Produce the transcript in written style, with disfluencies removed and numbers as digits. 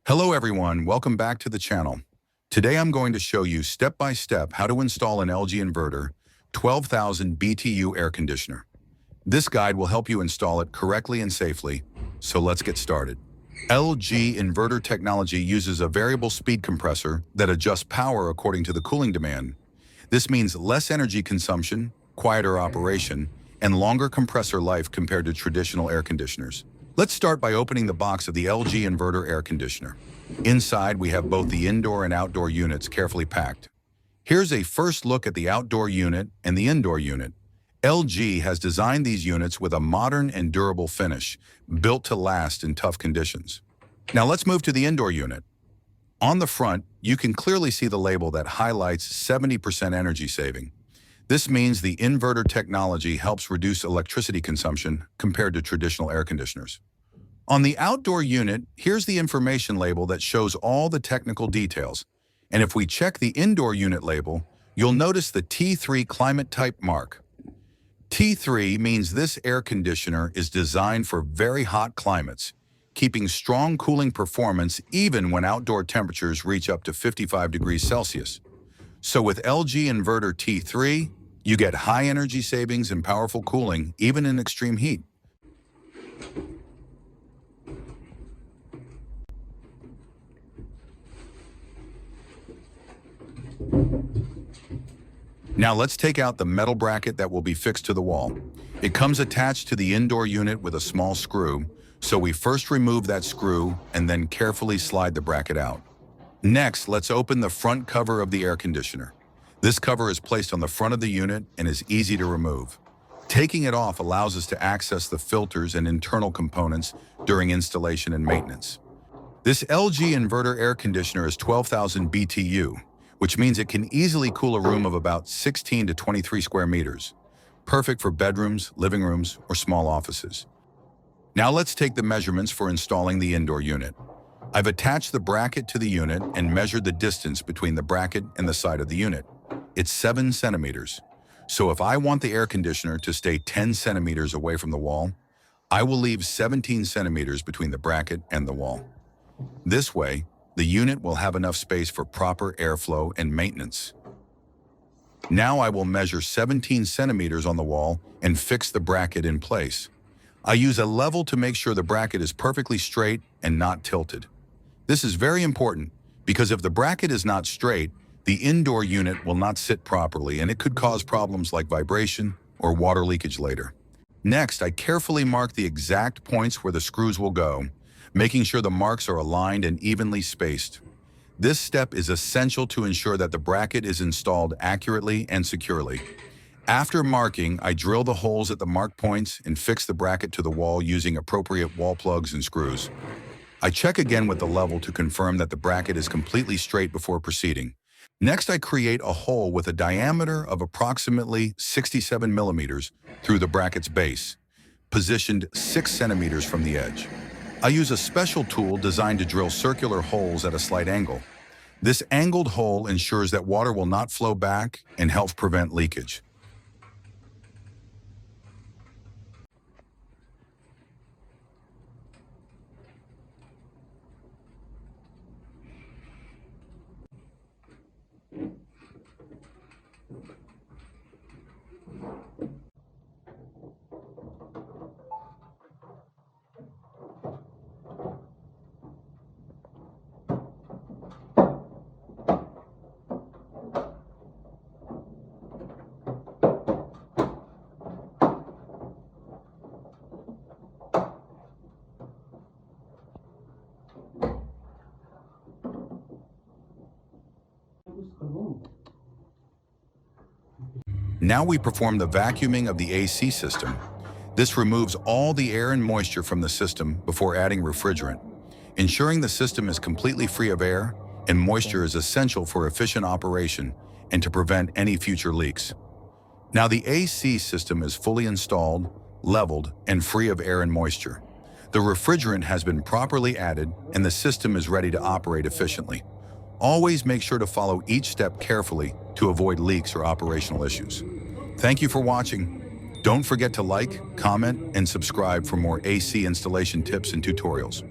Hello everyone, welcome back to the channel. Today I'm going to show you step by step how to install an LG Inverter 12,000 BTU air conditioner. This guide will help you install it correctly and safely, so let's get started. LG Inverter technology uses a variable speed compressor that adjusts power according to the cooling demand. This means less energy consumption, quieter operation, and longer compressor life compared to traditional air conditioners. Let's start by opening the box of the LG Inverter air conditioner. Inside, we have both the indoor and outdoor units carefully packed. Here's a first look at the outdoor unit and the indoor unit. LG has designed these units with a modern and durable finish, built to last in tough conditions. Now let's move to the indoor unit. On the front, you can clearly see the label that highlights 70% energy saving. This means the inverter technology helps reduce electricity consumption compared to traditional air conditioners. On the outdoor unit, here's the information label that shows all the technical details. And if we check the indoor unit label, you'll notice the T3 climate type mark. T3 means this air conditioner is designed for very hot climates, keeping strong cooling performance even when outdoor temperatures reach up to 55 degrees Celsius. So with LG Inverter T3, you get high energy savings and powerful cooling even in extreme heat. Now let's take out the metal bracket that will be fixed to the wall. It comes attached to the indoor unit with a small screw, so we first remove that screw and then carefully slide the bracket out. Next, let's open the front cover of the air conditioner. This cover is placed on the front of the unit and is easy to remove. Taking it off allows us to access the filters and internal components during installation and maintenance. This LG Inverter air conditioner is 12,000 BTU, which means it can easily cool a room of about 16 to 23 square meters, perfect for bedrooms, living rooms, or small offices. Now let's take the measurements for installing the indoor unit. I've attached the bracket to the unit and measured the distance between the bracket and the side of the unit. It's 7 centimeters. So if I want the air conditioner to stay 10 centimeters away from the wall, I will leave 17 centimeters between the bracket and the wall. This way, the unit will have enough space for proper airflow and maintenance. Now I will measure 17 centimeters on the wall and fix the bracket in place. I use a level to make sure the bracket is perfectly straight and not tilted. This is very important because if the bracket is not straight, the indoor unit will not sit properly and it could cause problems like vibration or water leakage later. Next, I carefully mark the exact points where the screws will go, making sure the marks are aligned and evenly spaced. This step is essential to ensure that the bracket is installed accurately and securely. After marking, I drill the holes at the marked points and fix the bracket to the wall using appropriate wall plugs and screws. I check again with the level to confirm that the bracket is completely straight before proceeding. Next, I create a hole with a diameter of approximately 67 millimeters through the bracket's base, positioned 6 centimeters from the edge. I use a special tool designed to drill circular holes at a slight angle. This angled hole ensures that water will not flow back and helps prevent leakage. Now we perform the vacuuming of the AC system. This removes all the air and moisture from the system before adding refrigerant. Ensuring the system is completely free of air and moisture is essential for efficient operation and to prevent any future leaks. Now the AC system is fully installed, leveled, and free of air and moisture. The refrigerant has been properly added and the system is ready to operate efficiently. Always make sure to follow each step carefully to avoid leaks or operational issues. Thank you for watching. Don't forget to like, comment, and subscribe for more AC installation tips and tutorials.